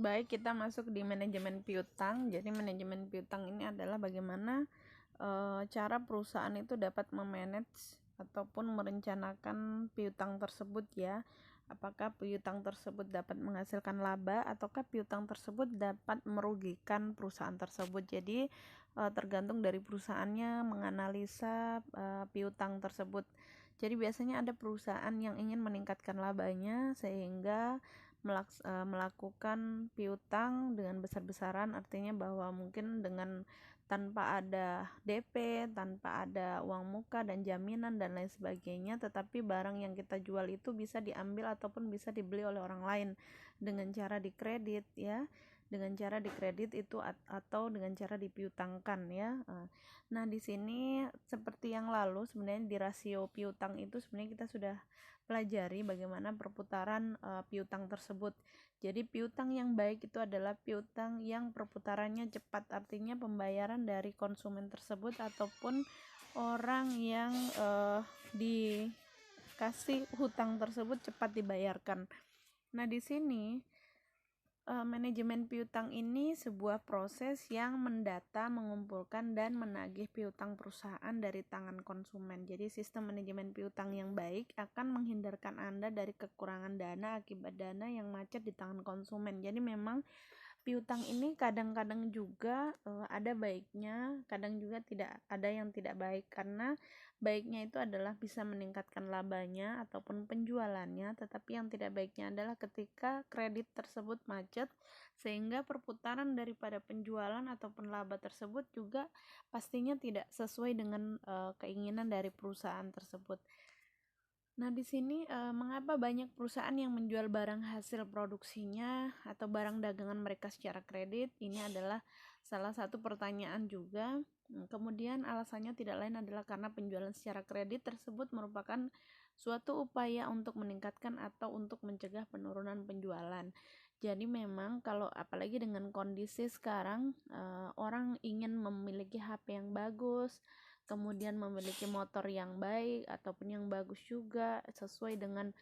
Baik, kita masuk di manajemen piutang. Jadi manajemen piutang ini adalah bagaimana cara perusahaan itu dapat memanage ataupun merencanakan piutang tersebut ya. Apakah piutang tersebut dapat menghasilkan laba ataukah piutang tersebut dapat merugikan perusahaan tersebut. Jadi tergantung dari perusahaannya menganalisa piutang tersebut. Jadi biasanya ada perusahaan yang ingin meningkatkan labanya sehingga melakukan piutang dengan besar-besaran, artinya bahwa mungkin dengan tanpa ada DP, tanpa ada uang muka dan jaminan dan lain sebagainya, tetapi barang yang kita jual itu bisa diambil ataupun bisa dibeli oleh orang lain dengan cara dikredit ya, dengan cara dikredit itu atau dengan cara dipiutangkan ya. Nah, di sini seperti yang lalu sebenarnya di rasio piutang itu sebenarnya kita sudah pelajari bagaimana perputaran piutang tersebut. Jadi piutang yang baik itu adalah piutang yang perputarannya cepat, artinya pembayaran dari konsumen tersebut ataupun orang yang dikasih hutang tersebut cepat dibayarkan. Nah, di sini manajemen piutang ini sebuah proses yang mendata, mengumpulkan, dan menagih piutang perusahaan dari tangan konsumen. Jadi sistem manajemen piutang yang baik akan menghindarkan Anda dari kekurangan dana akibat dana yang macet di tangan konsumen. Jadi memang piutang ini kadang-kadang juga ada baiknya, kadang juga tidak ada yang tidak baik, karena baiknya itu adalah bisa meningkatkan labanya ataupun penjualannya, tetapi yang tidak baiknya adalah ketika kredit tersebut macet sehingga perputaran daripada penjualan ataupun laba tersebut juga pastinya tidak sesuai dengan keinginan dari perusahaan tersebut. Nah, di sini mengapa banyak perusahaan yang menjual barang hasil produksinya atau barang dagangan mereka secara kredit? Ini adalah salah satu pertanyaan juga. Kemudian alasannya tidak lain adalah karena penjualan secara kredit tersebut merupakan suatu upaya untuk meningkatkan atau untuk mencegah penurunan penjualan. Jadi memang kalau apalagi dengan kondisi sekarang orang ingin memiliki HP yang bagus, kemudian memiliki motor yang baik ataupun yang bagus juga sesuai dengan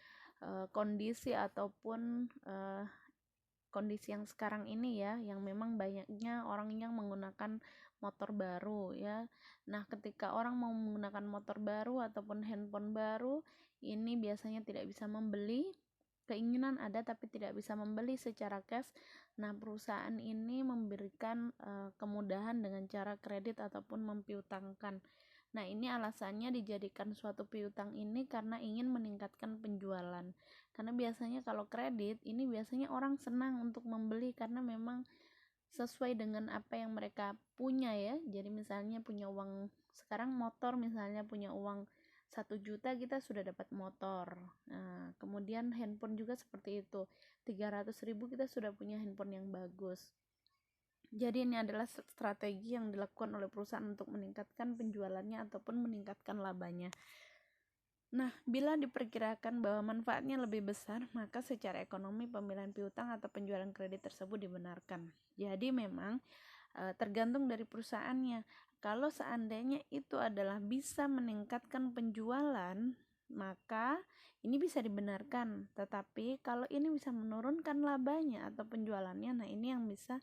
kondisi ataupun kondisi yang sekarang ini ya, yang memang banyaknya orang yang menggunakan motor baru ya. Nah, ketika orang mau menggunakan motor baru ataupun handphone baru, ini biasanya tidak bisa membeli, keinginan ada tapi tidak bisa membeli secara cash. Nah, perusahaan ini memberikan kemudahan dengan cara kredit ataupun mempiutangkan. Nah, ini alasannya dijadikan suatu piutang ini karena ingin meningkatkan penjualan. Karena biasanya kalau kredit ini biasanya orang senang untuk membeli karena memang sesuai dengan apa yang mereka punya ya. Jadi misalnya punya uang, sekarang motor misalnya punya uang 1 juta kita sudah dapat motor. Nah, kemudian handphone juga seperti itu, 300.000 kita sudah punya handphone yang bagus. Jadi ini adalah strategi yang dilakukan oleh perusahaan untuk meningkatkan penjualannya ataupun meningkatkan labanya. Nah, bila diperkirakan bahwa manfaatnya lebih besar, maka secara ekonomi pemilihan piutang atau penjualan kredit tersebut dibenarkan. Jadi memang tergantung dari perusahaannya. Kalau seandainya itu adalah bisa meningkatkan penjualan, maka ini bisa dibenarkan. Tetapi kalau ini bisa menurunkan labanya atau penjualannya, nah ini yang bisa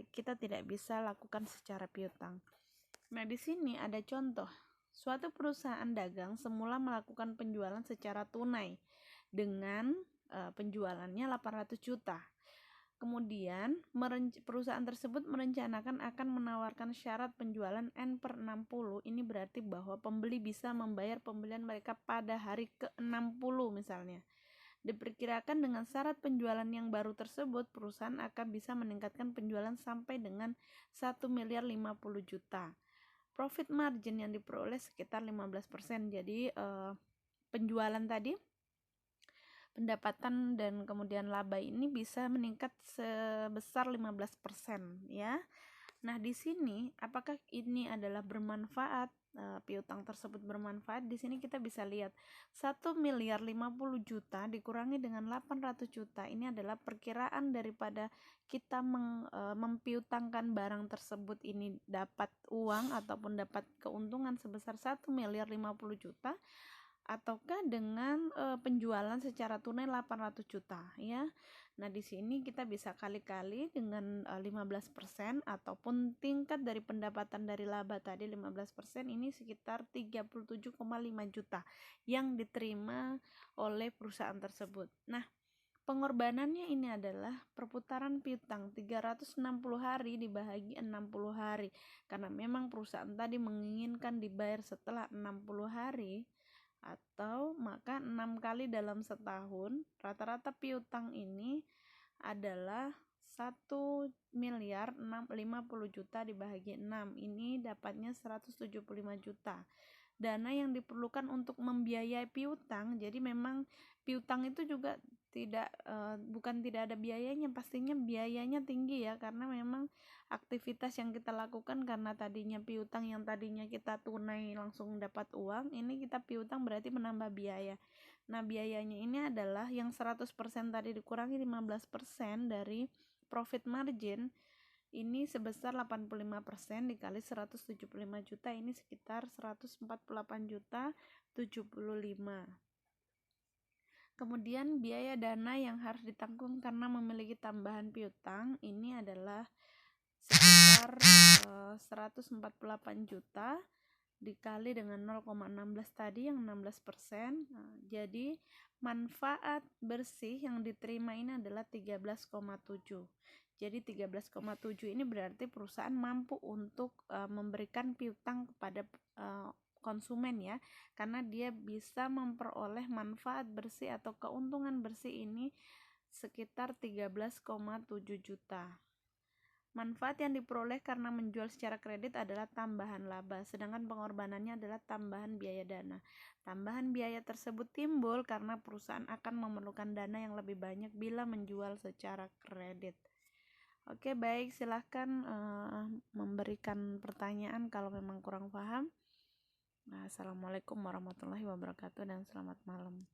kita tidak bisa lakukan secara piutang. Nah, di sini ada contoh. Suatu perusahaan dagang semula melakukan penjualan secara tunai dengan penjualannya 800 juta. Kemudian perusahaan tersebut merencanakan akan menawarkan syarat penjualan N/60. Ini berarti bahwa pembeli bisa membayar pembelian mereka pada hari ke-60 misalnya. Diperkirakan dengan syarat penjualan yang baru tersebut, perusahaan akan bisa meningkatkan penjualan sampai dengan 1.050 juta. Profit margin yang diperoleh sekitar 15%. Jadi penjualan tadi, pendapatan dan kemudian laba ini bisa meningkat sebesar 15% ya. Nah, di sini apakah ini adalah bermanfaat? Piutang tersebut bermanfaat. Di sini kita bisa lihat 1.050 juta dikurangi dengan 800 juta. Ini adalah perkiraan daripada kita mempiutangkan barang tersebut ini dapat uang ataupun dapat keuntungan sebesar 1.050 juta. ataukah dengan penjualan secara tunai 800 juta ya. Nah, di sini kita bisa kali-kali dengan 15% ataupun tingkat dari pendapatan dari laba tadi 15%, ini sekitar 37,5 juta yang diterima oleh perusahaan tersebut. Nah, pengorbanannya ini adalah perputaran piutang 360 hari dibagi 60 hari. Karena memang perusahaan tadi menginginkan dibayar setelah 60 hari, atau maka 6 kali dalam setahun. Rata-rata piutang ini adalah 1.650 juta dibagi 6, ini dapatnya 175 juta. Dana yang diperlukan untuk membiayai piutang, jadi memang piutang itu juga bukan tidak ada biayanya, pastinya biayanya tinggi ya, karena memang aktivitas yang kita lakukan, karena tadinya piutang yang tadinya kita tunai langsung dapat uang, ini kita piutang berarti menambah biaya. Nah, biayanya ini adalah yang 100% tadi dikurangi 15% dari profit margin, ini sebesar 85% dikali 175 juta, ini sekitar 148 juta 75. Kemudian biaya dana yang harus ditanggung karena memiliki tambahan piutang ini adalah sekitar 148 juta dikali dengan 0,16 tadi yang 16%. Nah, jadi manfaat bersih yang diterima ini adalah 13,7. Jadi 13,7 ini berarti perusahaan mampu untuk memberikan piutang kepada konsumen ya, karena dia bisa memperoleh manfaat bersih atau keuntungan bersih ini sekitar 13,7 juta. Manfaat yang diperoleh karena menjual secara kredit adalah tambahan laba, sedangkan pengorbanannya adalah tambahan biaya dana. Tambahan biaya tersebut timbul karena perusahaan akan memerlukan dana yang lebih banyak bila menjual secara kredit. Oke, baik, silahkan memberikan pertanyaan kalau memang kurang paham. Assalamualaikum warahmatullahi wabarakatuh dan selamat malam.